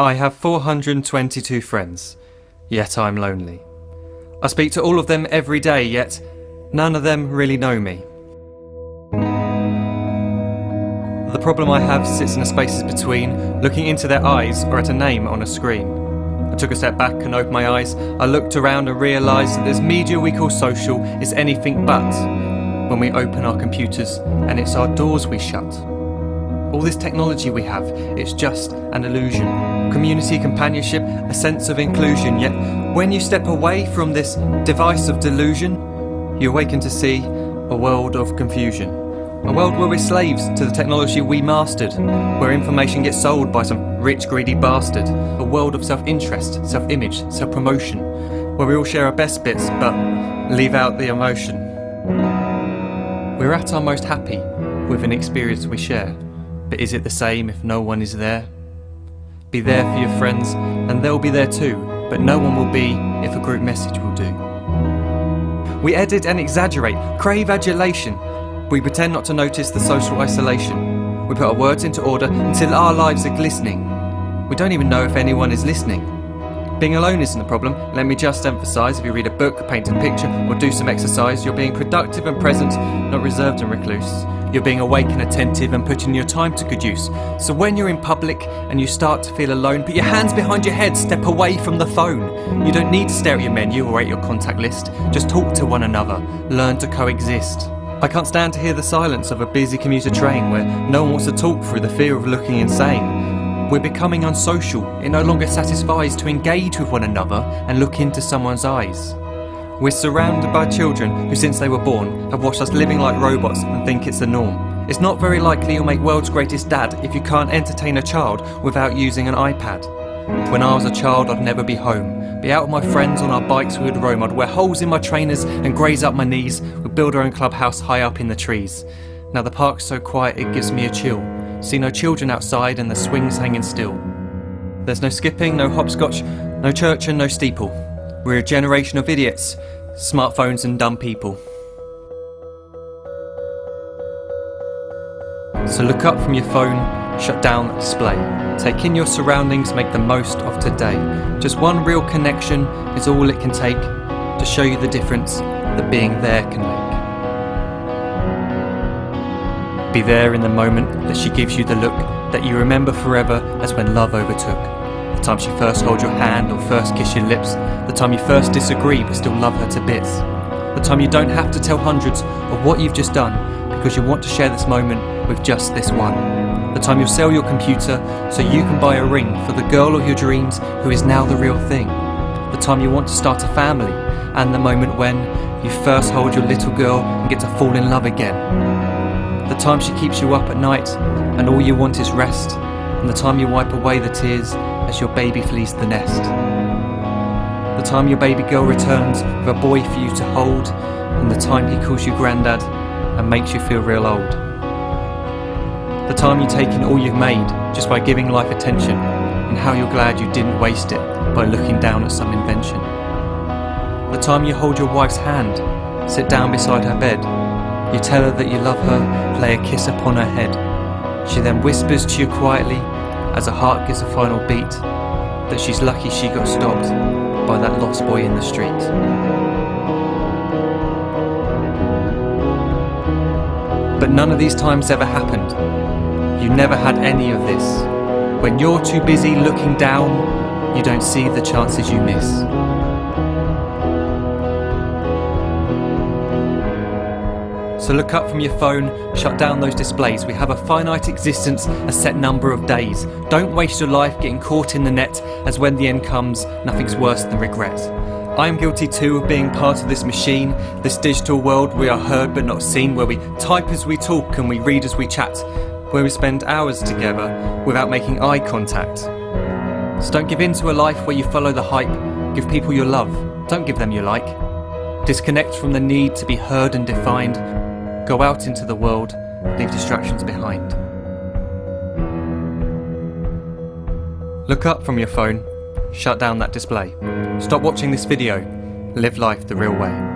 I have 422 friends, yet I'm lonely. I speak to all of them every day, yet none of them really know me. The problem I have sits in the spaces between looking into their eyes or at a name on a screen. I took a step back and opened my eyes. I looked around and realised that this media we call social is anything but when we open our computers and it's our doors we shut. All this technology we have, it's just an illusion. Community, companionship, a sense of inclusion. Yet when you step away from this device of delusion, you awaken to see a world of confusion. A world where we're slaves to the technology we mastered, where information gets sold by some rich, greedy bastard. A world of self-interest, self-image, self-promotion, where we all share our best bits but leave out the emotion. We're at our most happy with an experience we share. But is it the same if no one is there? Be there for your friends and they'll be there too, but no one will be if a group message will do. We edit and exaggerate, crave adulation. We pretend not to notice the social isolation. We put our words into order until our lives are glistening. We don't even know if anyone is listening. Being alone isn't the problem. Let me just emphasise, if you read a book, paint a picture or do some exercise, you're being productive and present, not reserved and recluse. You're being awake and attentive and putting your time to good use. So when you're in public and you start to feel alone, put your hands behind your head, step away from the phone. You don't need to stare at your menu or at your contact list. Just talk to one another, learn to coexist. I can't stand to hear the silence of a busy commuter train where no one wants to talk through the fear of looking insane. We're becoming unsocial. It no longer satisfies to engage with one another and look into someone's eyes. We're surrounded by children who, since they were born, have watched us living like robots and think it's the norm. It's not very likely you'll make world's greatest dad if you can't entertain a child without using an iPad. When I was a child, I'd never be home. Be out with my friends on our bikes, we would roam. I'd wear holes in my trainers and graze up my knees. We'd build our own clubhouse high up in the trees. Now the park's so quiet it gives me a chill. See no children outside and the swings hanging still. There's no skipping, no hopscotch, no church and no steeple. We're a generation of idiots, smartphones and dumb people. So look up from your phone, shut down the display. Take in your surroundings, make the most of today. Just one real connection is all it can take to show you the difference that being there can make. Be there in the moment that she gives you the look that you remember forever as when love overtook. The time she first holds your hand or first kiss your lips. The time you first disagree but still love her to bits. The time you don't have to tell hundreds of what you've just done because you want to share this moment with just this one. The time you'll sell your computer so you can buy a ring for the girl of your dreams who is now the real thing. The time you want to start a family and the moment when you first hold your little girl and get to fall in love again. The time she keeps you up at night and all you want is rest. And the time you wipe away the tears as your baby flees the nest. The time your baby girl returns with a boy for you to hold, and the time he calls you granddad and makes you feel real old. The time you take in all you've made just by giving life attention, and how you're glad you didn't waste it by looking down at some invention. The time you hold your wife's hand, sit down beside her bed, you tell her that you love her, lay a kiss upon her head. She then whispers to you quietly, as her heart gives a final beat, that she's lucky she got stopped by that lost boy in the street. But none of these times ever happened. You never had any of this. When you're too busy looking down, you don't see the chances you miss. So look up from your phone, shut down those displays. We have a finite existence, a set number of days. Don't waste your life getting caught in the net, as when the end comes, nothing's worse than regret. I am guilty too of being part of this machine, this digital world we are heard but not seen, where we type as we talk and we read as we chat, where we spend hours together without making eye contact. So don't give in to a life where you follow the hype. Give people your love, don't give them your like. Disconnect from the need to be heard and defined. Go out into the world, leave distractions behind. Look up from your phone, shut down that display. Stop watching this video, live life the real way.